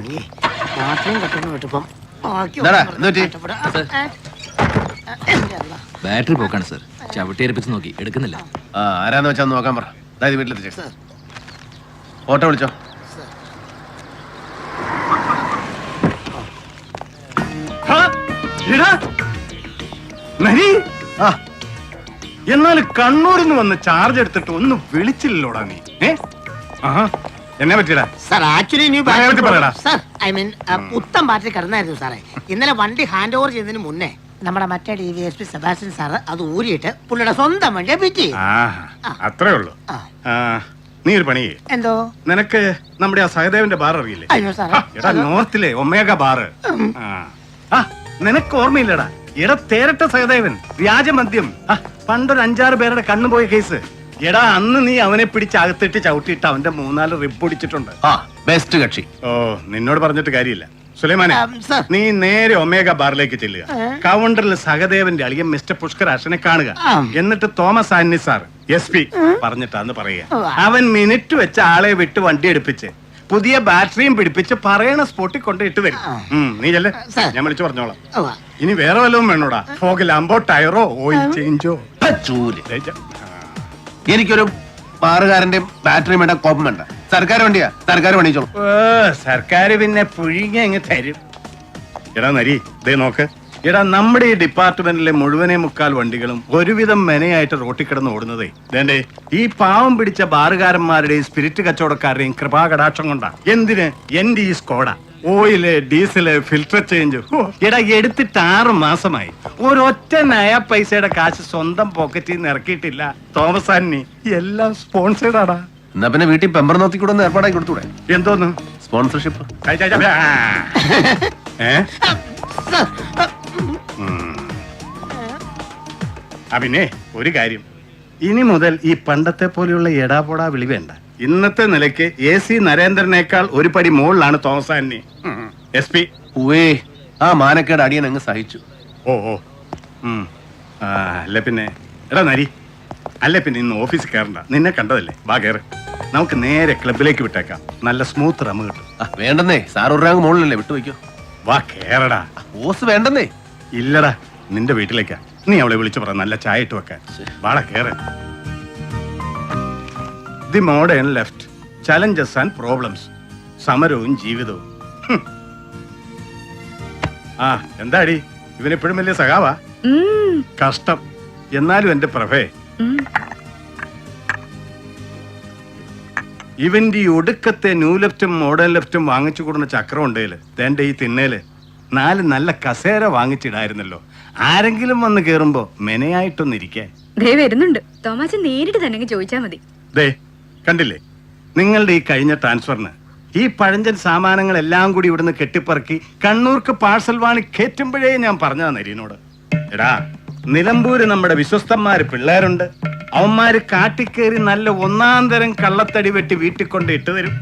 പണിയേ മാത്രം കട്ടണം വിട്ടപ്പം ബാറ്ററി പോക്കാണ് സർ. ചവിട്ടിയേൽപ്പിച്ച് നോക്കി എടുക്കുന്നില്ല. ആരാന്ന് വെച്ചാൽ നോക്കാൻ പറ. അതായത് വീട്ടിലെത്തിച്ചേ. ഓട്ടോ വിളിച്ചോ. എന്നാൽ കണ്ണൂരിൽ നിന്ന് വന്ന് ചാർജ് എടുത്തിട്ട് ഒന്നും വിളിച്ചില്ലല്ലോടാ നീ. എന്നെ പറ്റിയടാ sir. Actually sir I mean പുത്തൻ ബാറ്ററി കിടന്നായിരുന്നു സാറേ. ഇന്നലെ വണ്ടി ഹാൻഡ് ഓവർ ചെയ്യുന്നതിന് മുന്നേ നമ്മുടെ മറ്റേ DVSP സെബാസ്റ്റ്യൻ സാറ് അത് ഊരിയിട്ട് പുള്ളിയുടെ സ്വന്തം വണ്ടിയെ പിറ്റി. അത്രേ ഉള്ളൂ. നീ ഒരു പണി എന്തോ. നിനക്ക് നമ്മുടെ ആ സഹദേവന്റെ ബാർ അറിയില്ലേ? അയ്യോ സാറേ, എടാ നോർത്തിലെ ഒമേഗ ബാറ്. നിനക്ക് ഓർമ്മയില്ലടാ? എടാ തേരട്ട സഹദേവൻ വ്യാജമദ്യം പണ്ടൊരു 5-6 പേരുടെ കണ്ണുപോയ കേസ്. എടാ അന്ന് നീ അവനെ പിടിച്ച് അകത്തിട്ട് ചവിട്ടിയിട്ട് അവന്റെ 3-4 റിപ്പ് ഒടിച്ചിട്ടുണ്ട്. ബെസ്റ്റ് കക്ഷി. ഓ നിന്നോട് പറഞ്ഞിട്ട് കാര്യമില്ല. സുലൈമാനെ നീ നേരെ ഒമേഗ ബാറിലേക്ക് ചെല്ലുക. കൗണ്ടറിൽ സഹദേവന്റെ അളിയൻ മിസ്റ്റർ പുഷ്കരാശനെ കാണുക. എന്നിട്ട് തോമസ് ആന്നി സാർ SP പറഞ്ഞിട്ടാന്ന് പറയുക. അവൻ മിനിറ്റ് വെച്ച് ആളെ വിട്ട് വണ്ടി എടുപ്പിച്ച് പുതിയ ബാറ്ററിയും പിടിപ്പിച്ച് പറയണ സ്പോട്ടിൽ കൊണ്ട് ഇട്ട് വരും. നീ ചെല്ലേ, ഞാൻ വിളിച്ചു പറഞ്ഞോളാം. ഇനി വേറെ വല്ലതും വേണോടാ? ഫോഗ് ലാമ്പോ, ടയറോ, ഓയിൽ ചേഞ്ചോ? എനിക്കൊരു ബാറുകാരന്റെ ബാറ്ററി വേണ്ട, കോപ്പം വേണ്ട. സർക്കാർ വണ്ടിയാ, സർക്കാർ പണിച്ചോളൂ. സർക്കാർ പിന്നെ പുഴിങ്ങ അങ്ങ് തരും. എടാ നരി, ദേ നോക്ക്. എടാ നമ്മുടെ ഈ ഡിപ്പാർട്ട്മെന്റിലെ മുഴുവനെ 3/4 വണ്ടികളും ഒരുവിധം മെനയായിട്ട് റോട്ടിൽ കിടന്ന് ഓടുന്നതേ ഇതേ ഈ പാവം പിടിച്ച ബാറുകാരന്മാരുടെയും സ്പിരിറ്റ് കച്ചവടക്കാരുടെയും കൃപാകടാക്ഷം കൊണ്ടാ. എന്തിന്? എന്റെ ഈ Skoda oil, diesel, filter change എടാ എടുത്തിട്ട് 6 മാസമായി. ഒരൊറ്റ നയ പൈസയുടെ കാശ് സ്വന്തം പോക്കറ്റിൽ നിന്ന് ഇറക്കിയിട്ടില്ല. തോമസ് ആന്നി എല്ലാം സ്പോൺസേഡ് ആടാ. എന്നാ പിന്നെ വീട്ടിൽ പെമ്പർ നോക്കിക്കൂടെ ഒന്ന് ഏർപ്പാടാക്കി കൊടുത്തൂടെ? എന്തോന്ന് സ്പോൺസർഷിപ്പ്? പിന്നെ ഒരു കാര്യം, ഇനി മുതൽ ഈ പണ്ടത്തെ പോലെയുള്ള എടാപോടാ വിളി വേണ്ട. ഇന്നത്തെ നിലയ്ക്ക് AC നരേന്ദ്രനേക്കാൾ ഒരു പടി മുകളിലാണ് തോമസ് ആന്നി SP. ആ മാനക്കേട് അടിയൻ അങ്ങ് സഹിച്ചു. അല്ല പിന്നെ എടാ നരി, അല്ല പിന്നെ ഇന്ന് ഓഫീസിൽ കയറണ്ട. നിന്നെ കണ്ടതല്ലേ, വാ കയറ്. നമുക്ക് നേരെ ക്ലബിലേക്ക് വിട്ടേക്കാം. നല്ല സ്മൂത്ത് റമ്മ് കിട്ടും. വേണ്ടെന്നേ, സാർ ഒരു റാങ്ക് മുകളിലല്ലേ, വിട്ടുവയ്ക്കോ. വാ കേറടാ. ഓസ് വേണ്ടെന്നേ. ഇല്ലടാ, നിന്റെ വീട്ടിലേക്കാ. നീ അവളെ വിളിച്ചു പറ നല്ല ചായ ഇട്ട് വെക്കാൻ. വാടാ കേറ്. The modern left, challenges and problems, സമരവും ജീവിതവും. എന്താടി ഇവനെപ്പോഴും വലിയ സഖാവാ? കഷ്ടം. എന്നാലും എന്റെ പ്രഭേ, ഇവന്റെ ഈ ഒടുക്കത്തെ ന്യൂ ലെഫ്റ്റും മോഡേൺ ലെഫ്റ്റും വാങ്ങിച്ചു കൊടുക്കുന്ന ചക്രം ഉണ്ടേല് തേന്റെ ഈ തിന്നേല് 4 നല്ല കസേര വാങ്ങിച്ചിടായിരുന്നല്ലോ. ആരെങ്കിലും വന്ന് കേറുമ്പോ മെനയായിട്ടൊന്നിരിക്കേ. വരുന്നുണ്ട് തോമാച്ചൻ, നേരിട്ട് തന്നെ ചോദിച്ചാ മതി. ദേ കണ്ടില്ലേ, നിങ്ങളുടെ ഈ കഴിഞ്ഞ ട്രാൻസ്ഫറിന് ഈ പഴഞ്ചൻ സാമാനങ്ങളെല്ലാം കൂടി ഇവിടുന്ന് കെട്ടിപ്പറക്കി കണ്ണൂർക്ക് പാഴ്സൽ വാണി കയറ്റുമ്പോഴേ ഞാൻ പറഞ്ഞതാ നരീനോട്. എടാ നിലമ്പൂര് നമ്മുടെ വിശ്വസ്തന്മാര് പിള്ളേരുണ്ട്. അവന്മാര് കാട്ടിക്കേറി നല്ല 1-ാം തരം കള്ളത്തടി വെട്ടി വീട്ടിൽ കൊണ്ട് ഇട്ട് തരും.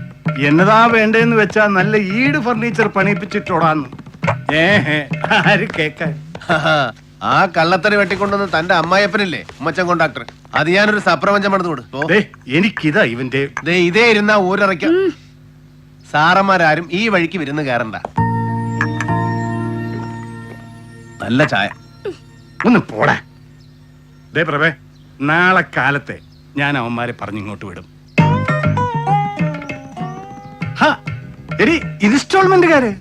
എന്നതാ വേണ്ടെന്ന് വെച്ചാ നല്ല ഈട് ഫർണിച്ചർ പണിയിപ്പിച്ചിട്ടോടാന്ന്. ആര് കേക്കാൻ? ആ കള്ളത്തടി വെട്ടിക്കൊണ്ടുവന്ന് തന്റെ അമ്മായിയപ്പനില്ലേ ഉമ്മച്ചൻ കോണ്ടാക്ടർ, അത് ഞാനൊരു സപ്രപഞ്ചം പണിത് കൊടുത്തു. എനിക്കിതാ ഇവന്റെ ഇതേ ഇരുന്നാ ഊരിറക്ക. സാറന്മാരാരും ഈ വഴിക്ക് വിരുന്ന് കയറണ്ട. നല്ല ചായ. ഒന്ന് പോടാ. ദേ പ്രഭേ, നാളെ കാലത്തെ ഞാൻ അവന്മാരെ പറഞ്ഞിങ്ങോട്ട് വിടും. ഇൻസ്റ്റാൾമെന്റുകാര്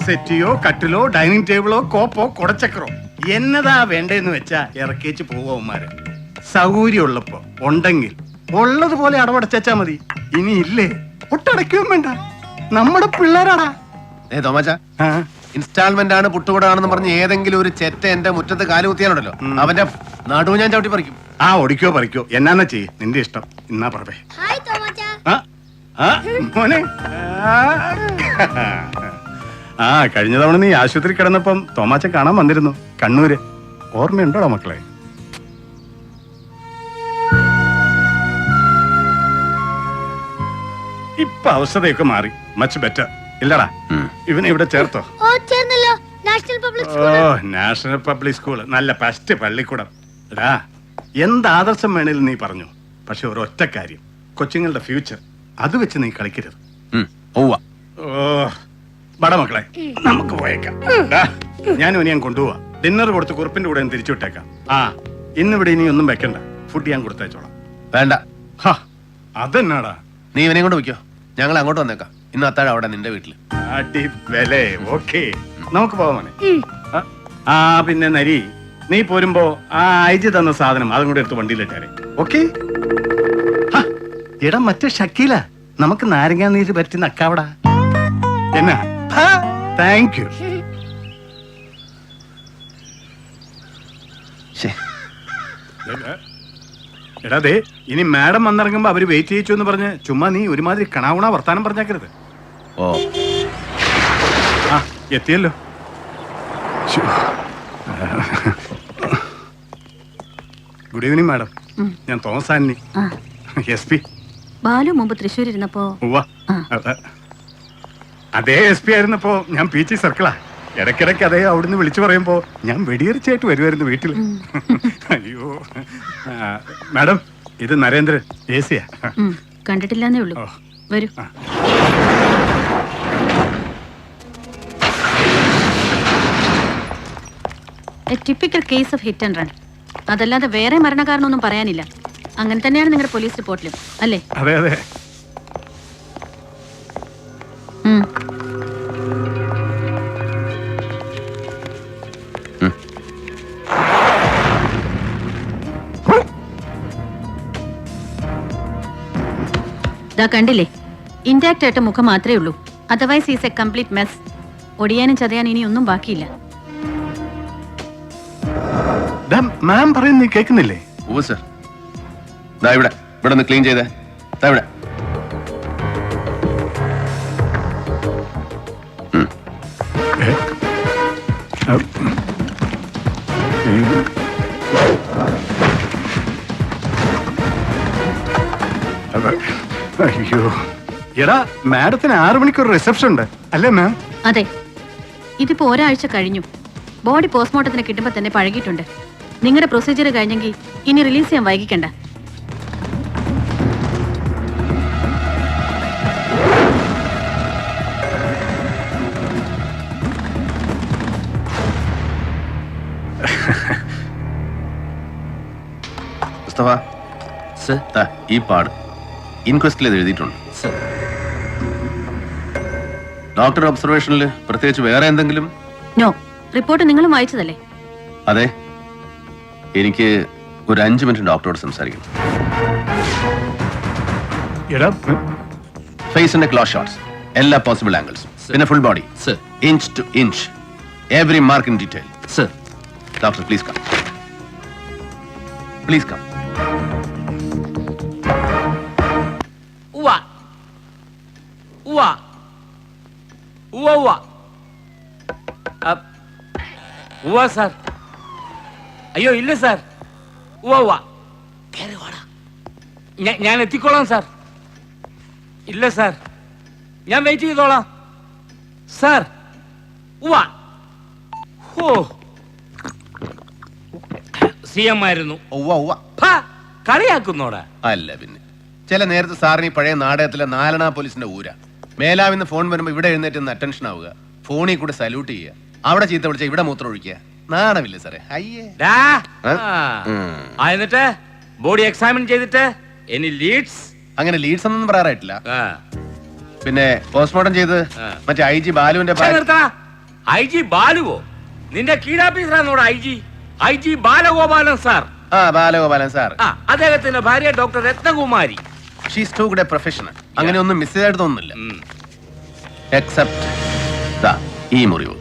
സെറ്റിയോ കട്ടിലോ ഡൈനിങ് ടേബിളോ കോപ്പോ കുടച്ചക്രോ എന്നതാ വേണ്ടെന്ന് വെച്ചാ ഇറക്കിച്ച് പോവന്മാര്. സൗകര്യം ഉള്ളപ്പോ ഉണ്ടെങ്കിൽ ഉള്ളതുപോലെ അടവടച്ചാ മതി. ഇനി ഇല്ലേ ഒട്ടടയ്ക്കുകയും വേണ്ട. നമ്മുടെ പിള്ളേരാടാ. തോമാച്ച, ഇൻസ്റ്റാൾമെന്റ് ആണ് പുട്ടുകൂടാണെന്ന് പറഞ്ഞ് ഏതെങ്കിലും ഒരു ചെറ്റ എന്റെ മുറ്റത്ത് കാലുകുത്തിയാലുണ്ടല്ലോ, അവന്റെ നടുവ് ഞാൻ ചവിട്ടി പറിക്കും. ഒടിക്കോ പറിക്കോ എന്നാ ചെയ്യ്, നിന്റെ ഇഷ്ടം. ഇന്നാ പറവേ മോനെ. കഴിഞ്ഞ തവണ നീ ആശുപത്രി കിടന്നപ്പം തോമാച്ച കാണാൻ വന്നിരുന്നു കണ്ണൂര്. ഓർമ്മയുണ്ടോടാ മക്കളെ? ഇപ്പൊ അവസ്ഥയൊക്കെ മാറി, മച്ച് ബെറ്റർ ഇല്ലടാ? ഇവനെ ഇവിടെ ചേർത്തോ? നാഷണൽ പബ്ലിക് സ്കൂൾ, നല്ല ഫസ്റ്റ് പള്ളിക്കൂടം. എടാ എന്ത് ആദർശം വേണേലും നീ പറഞ്ഞു. പക്ഷെ ഒരൊറ്റ കാര്യം, കൊച്ചുങ്ങളുടെ ഫ്യൂച്ചർ അത് വെച്ച് നീ കളിക്കരുത്. പോവാ. ഓ ബട മക്കളെ നമുക്ക് പോയേക്കാം. ഞാനും ഇനി ഞാൻ കൊണ്ടുപോവാ. ഡിന്നർ കൊടുത്ത് കുറിപ്പിന്റെ കൂടെ തിരിച്ചു വിട്ടേക്കാം. ആ ഇന്നിവിടെ ഇനി ഒന്നും വെക്കണ്ട. ഫുഡ് ഞാൻ കൊടുത്തയച്ചോളാം. വേണ്ട, അതെന്നാടാ? നീ ഇവനെയും കൊണ്ട് വയ്ക്കോ. ഞങ്ങൾ അങ്ങോട്ട് വന്നേക്കാം. ഇന്ന് അത്താഴം അവിടെ നിന്റെ വീട്ടില്. അടി വിലേ. ഓക്കെ, നമുക്ക് പോവാമേ. ആ പിന്നെ നരി, നീ പോരുമ്പോ ആ അയച്ചു തന്ന സാധനം അതും കൂടെ എടുത്ത് വണ്ടിയിലേറ്റാരെ. ഓക്കെ. എടാ മറ്റേ ഷക്കീല, നമുക്ക് നാരങ്ങാ നീര് പറ്റി നക്കാവടാ. എന്നാ? Thank you. എടാ ദേ, ഇനി മാഡം വന്നിറങ്ങുമ്പോ അവര് വെയിറ്റ് ചെയ്യിച്ചു എന്ന് പറഞ്ഞ് ചുമ്മാ നീ ഒരുമാതിരി കണാവുണ വർത്താനം പറഞ്ഞേക്കരുത്. ഓ ആ എത്തിയല്ലോ. Good evening madam. ഞാൻ തോമസ് ആന്റണി, SP. ബാലു മുമ്പ് തൃശ്ശൂർ ഇരുന്നപ്പോ അതേ SP ആയിരുന്നപ്പോ ഞാൻ PG സർക്കിളാ. ഇടയ്ക്കിടയ്ക്ക് അതേ അവിടുന്ന് വിളിച്ചു പറയുമ്പോ ഞാൻ വെടിയേറിച്ചായിട്ട് വരുമായിരുന്നു വീട്ടിൽ. അയ്യോ മാഡം, ഇത് നരേന്ദ്രൻ, AC-യാ. കണ്ടിട്ടില്ലെന്നേ ഉള്ളൂ. വരൂ. Typical case of hit and run. അതല്ലാതെ വേറെ മരണകാരണമൊന്നും പറയാനില്ല. അങ്ങനെ തന്നെയാണ് നിങ്ങളുടെ പോലീസ് റിപ്പോർട്ടിലും, അല്ലേ? അതെ അതെ. കണ്ടില്ലേ, ഇന്റാക്ട് ആയിട്ട് മുഖം മാത്രമേ ഉള്ളൂ. Otherwise is a complete mess. ഒടിയാനും ചതയാനും ഇനി ഒന്നും ബാക്കിയില്ല. മാം പറയുന്നത് നീ കേൾക്കുന്നില്ലേ? ഓ സർ, ഇവിടെ ഇവിടെ ഒന്ന് ക്ലീൻ ചെയ്തേ. ഇവിടെ അയ്യോ എടാ, മാഡത്തിന് 6 മണിക്കൂർ റിസപ്ഷൻ ഉണ്ട് അല്ലേ മാം? അതെ, ഇതിപ്പോ ഒരാഴ്ച കഴിഞ്ഞു. ബോഡി പോസ്റ്റ്മോർട്ടത്തിന് കിട്ടുമ്പോ തന്നെ പഴകിയിട്ടുണ്ട്. നിങ്ങളുടെ പ്രൊസീജിയർ കഴിഞ്ഞെങ്കിൽ ഇനി റിലീസ് ചെയ്യാൻ വൈകിക്കണ്ട. മുസ്തഫ സർ. ഈ പാട് ഇൻക്വസ്റ്റിൽ ഇത് എഴുതിയിട്ടുണ്ട്. സർ. ഡോക്ടർ ഒബ്സർവേഷനിൽ പ്രത്യേകിച്ച് വേറെ എന്തെങ്കിലും? നോ. റിപ്പോർട്ട് നിങ്ങളും വായിച്ചതല്ലേ? അതെ, എനിക്ക് ഒരു 5 മിനിറ്റ് ഡോക്ടറോട് സംസാരിക്കണം. ഫേസിന്റെ ക്ലോസ് ഷോട്ട്സ്, എല്ലാ പോസിബിൾ ആംഗിൾസ്, പിന്നെ full body, sir. Inch to inch, every mark in detail. Sir. Doctor please come. Please come. Sir. അയ്യോ ഇല്ല സാർ. ഞാൻ എത്തിക്കോളാം സാർ. ഇല്ല സാർ, ഞാൻ വെയിറ്റ് ചെയ്തോളാം സാർ. CM ആയിരുന്നു. കളിയാക്കുന്നോടാ? അല്ല പിന്നെ, ചില നേരത്തെ സാറിന് ഈ പഴയ നാടകത്തിലെ 4 പോലീസിന്റെ ഊര. മേലാവിന്ന് ഫോൺ വരുമ്പോ ഇവിടെ എഴുന്നേറ്റ് അറ്റൻഷൻ ആവുക, ഫോണിൽ കൂടെ സല്യൂട്ട് ചെയ്യുക, അവിടെ ചീത്ത വിളിച്ച ഇവിടെ മൂത്രം ഒഴിക്കുക. നാണമില്ല സാറേ? അയ്യേ. എന്നിട്ട് ബോഡി എക്സാമിൻ ചെയ്തിട്ട് എനി ലീഡ്സ്? അങ്ങനെ ലീഡ്സ് ഒന്നും പറയാറായിട്ടില്ല. പിന്നെ പോസ്റ്റ്മോർട്ടം ചെയ്ത് മറ്റേ IG ബാലുവിന്റെ IG ബാലുവോ? നിന്റെ കീഴാഫീസറാന്നോട് IG Balagopalan sir. Balagopalan sir. അദ്ദേഹത്തിന്റെ ഭാര്യ doctor Ratnakumari. She's too good a professional. അങ്ങനെ ഒന്നും മിസ് ചെയ്തായിട്ട് തോന്നുന്നില്ല. എക്സെപ്റ്റ് ഈ മുറിവ്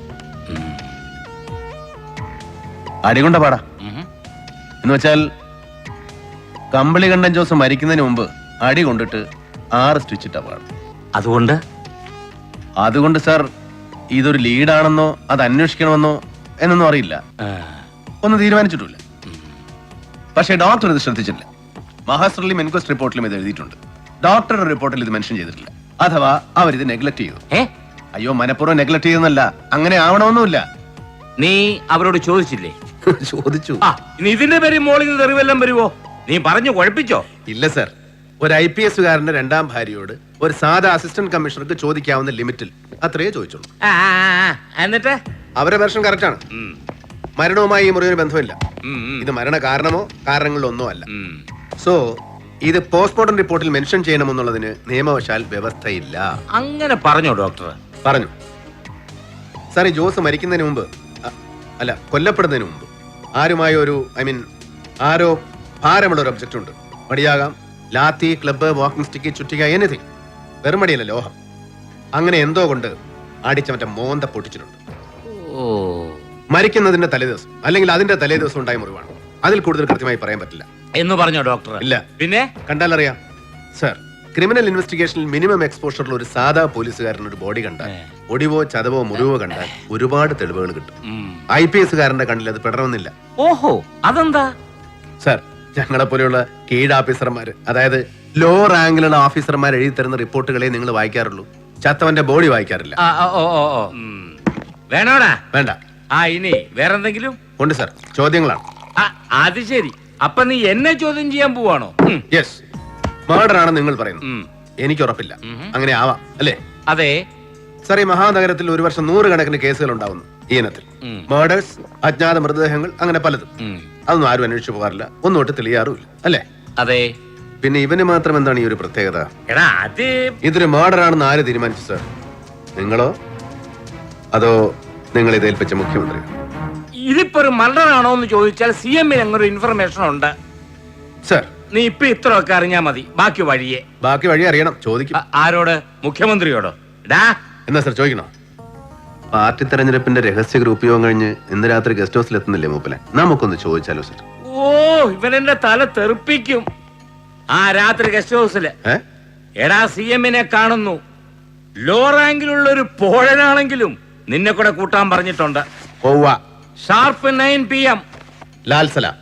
അടികൊണ്ട പാടാ. എന്ന് വെച്ചാൽ കമ്പിളി കണ്ടൻ ജോസ് മരിക്കുന്നതിന് മുമ്പ് അടി കൊണ്ടിട്ട് 6 സ്റ്റിച്ചിട്ട പാട്. അതുകൊണ്ട് സാർ, ഇതൊരു ലീഡാണെന്നോ അത് അന്വേഷിക്കണമെന്നോ എന്നൊന്നും അറിയില്ല, ഒന്നും തീരുമാനിച്ചിട്ടില്ല. പക്ഷേ ഡോക്ടർ ഇത് ശ്രദ്ധിച്ചില്ല. മഹാസ്ട്രലിലും എൻക്വസ്റ്റ് റിപ്പോർട്ടിലും ഇത് എഴുതിയിട്ടുണ്ട്. ഡോക്ടറുടെ റിപ്പോർട്ടിൽ ഇത് മെൻഷൻ ചെയ്തിട്ടില്ല. അഥവാ അവരിത് നെഗ്ലക്ട് ചെയ്തു. അയ്യോ, മനഃപൂർവ്വം നെഗ്ലക്ട് ചെയ്തെന്നല്ല, അങ്ങനെ ആവണമെന്നുമില്ല. നീ അവരോട് ചോദിച്ചില്ലേ? ചോദിച്ചു. ഇതിന്റെ പേര് മോളിൽ നിന്ന് തെറിവെല്ലാം വരുവോ? നീ പറഞ്ഞു കുഴപ്പിച്ചോ? ഇല്ല സർ, ഒരു IPS-കാരന്റെ രണ്ടാം ഭാര്യയോട് ഒരു സാധാ അസിസ്റ്റന്റ് കമ്മീഷണർക്ക് ചോദിക്കാവുന്ന ലിമിറ്റിൽ അത്രയേ ചോദിച്ചുള്ളൂ. എന്നിട്ട് അവരുടെ വെർഷൻ കറക്റ്റ് ആണ്. മരണവുമായി ഈ മുറിവിന് ബന്ധമില്ല. ഇത് മരണ കാരണമോ കാരണങ്ങളിലൊന്നോ അല്ല. സോ ഇത് പോസ്റ്റ്മോർട്ടം റിപ്പോർട്ടിൽ മെൻഷൻ ചെയ്യണമെന്നുള്ളതിന് നിയമവശാൽ വ്യവസ്ഥയില്ല. അങ്ങനെ പറഞ്ഞോ ഡോക്ടർ? പറഞ്ഞു സാർ. ഈ ജോസ് മരിക്കുന്നതിന് മുമ്പ് അല്ല, കൊല്ലപ്പെടുന്നതിന് മുമ്പ് ആരുമായ ഒരു ആരോ ഭാരമുള്ള ഒരു ഒബ്ജക്റ്റ് ഉണ്ട്. മടിയാകാം, ലാത്തി, ക്ലബ്ബ്, വാക്കിംഗ് സ്റ്റിക്ക്, ചുറ്റിക, എനിത്തിങ്. വെറും മടിയല്ല, ലോഹം. അങ്ങനെ എന്തോ കൊണ്ട് അടിച്ച മറ്റേ മോന്ത പൊട്ടിച്ചിട്ടുണ്ട്. മരിക്കുന്നതിന്റെ തലേദിവസം അല്ലെങ്കിൽ അതിന്റെ തലേദിവസം ഉണ്ടായ മുറിവാണ്. അതിൽ കൂടുതൽ കൃത്യമായി പറയാൻ പറ്റില്ല എന്ന് പറഞ്ഞോ ഡോക്ടർ? ഇല്ല. പിന്നെ കണ്ടാലറിയാം സർ. ക്രിമിനൽ ഇൻവെസ്റ്റിഗേഷനിൽ മിനിമം എക്സ്പോഷറിൽ ഒരു സാധാ പോലീസുകാരൻ ഒരു ബോഡി കണ്ടാൽ, ഒടിവോ ചതവോ മുറിവോ കണ്ടാൽ ഒരുപാട് തെളിവുകൾ കിട്ടും. IPS-കാരന്റെ കണ്ണിൽ അത് പെടണമെന്നില്ല. ഓഹോ, അതെന്താ സർ? ഞങ്ങളെ പോലെയുള്ള കീഴ് ഓഫീസർമാര്, അതായത് ലോ റാങ്കിലുള്ള ഓഫീസർമാർ എഴുതി തരുന്ന റിപ്പോർട്ടുകളെ നിങ്ങൾ വായിക്കാറുള്ളൂ. ചത്തവന്റെ ബോഡി വായിക്കാറില്ല. വേണോടാ? വേണ്ട. ഇനി വേറെന്തെങ്കിലും ഉണ്ട് സർ. ചോദ്യങ്ങളാണ്. അത് ശരി. അപ്പൊ നീ എന്നെ ചോദ്യം ചെയ്യാൻ പോവാണോ? യെസ്, മർഡർ ആണെന്ന് നിങ്ങൾ പറയുന്നു. എനിക്ക് ഉറപ്പില്ല. അങ്ങനെ ആവാം അല്ലേ? അതെ സർ. ഈ മഹാനഗരത്തിൽ ഒരു വർഷം 100 കണക്കിന് കേസുകൾ ഉണ്ടാവുന്നു ഈ ഇനത്തിൽ. മർഡേഴ്സ്, അജ്ഞാത മൃതദേഹങ്ങൾ, അങ്ങനെ പലതും. അതൊന്നും ആരും അന്വേഷിച്ചു പോകാറില്ല, ഒന്നോട്ട് തെളിയാറുമില്ല അല്ലേ? അതെ. പിന്നെ ഇവന് മാത്രം എന്താണ് ഈ ഒരു പ്രത്യേകത? എടാ, അത് ഇതൊരു മർഡർ ആണെന്ന് ആര് തീരുമാനിച്ചു സർ? നിങ്ങളോ അതോ നിങ്ങൾ ഇത് ഏൽപ്പിച്ച മുഖ്യമന്ത്രി? ഇതിപ്പോ ഒരു മർഡർ ആണോ എന്ന് ചോദിച്ചാൽ CM അങ്ങനെ ഇൻഫർമേഷൻ ഉണ്ട് സർ. നീ ഇപ്പൊ ഇത്രയൊക്കെ അറിഞ്ഞാ മതി. ബാക്കി വഴിയെ. ബാക്കി വഴി അറിയണം. ചോദിക്കും. ആരോട്? മുഖ്യമന്ത്രിയോടോ? എന്നാ സർ ചോദിക്കണോ? പാർട്ടി തെരഞ്ഞെടുപ്പിന്റെ രഹസ്യ ഗ്രൂപ്പ് യോഗം കഴിഞ്ഞ് ഇന്ന് രാത്രി ഗസ്റ്റ് ഹൗസിൽ എത്തുന്നില്ലേ മൂപ്പലെ? നമുക്കൊന്ന് ചോദിച്ചാലോ സർ? ഓ, ഇവനെന്റെ തല തെറിപ്പിക്കും. രാത്രി ഗസ്റ്റ് ഹൗസില് എടാ CM കാണുന്നു. ലോ റാങ്കിലുള്ള ഒരു പോഴനാണെങ്കിലും നിന്നെ കൂടെ കൂട്ടാൻ പറഞ്ഞിട്ടുണ്ട്. Sharp 9 PM. ലാൽ സലാം.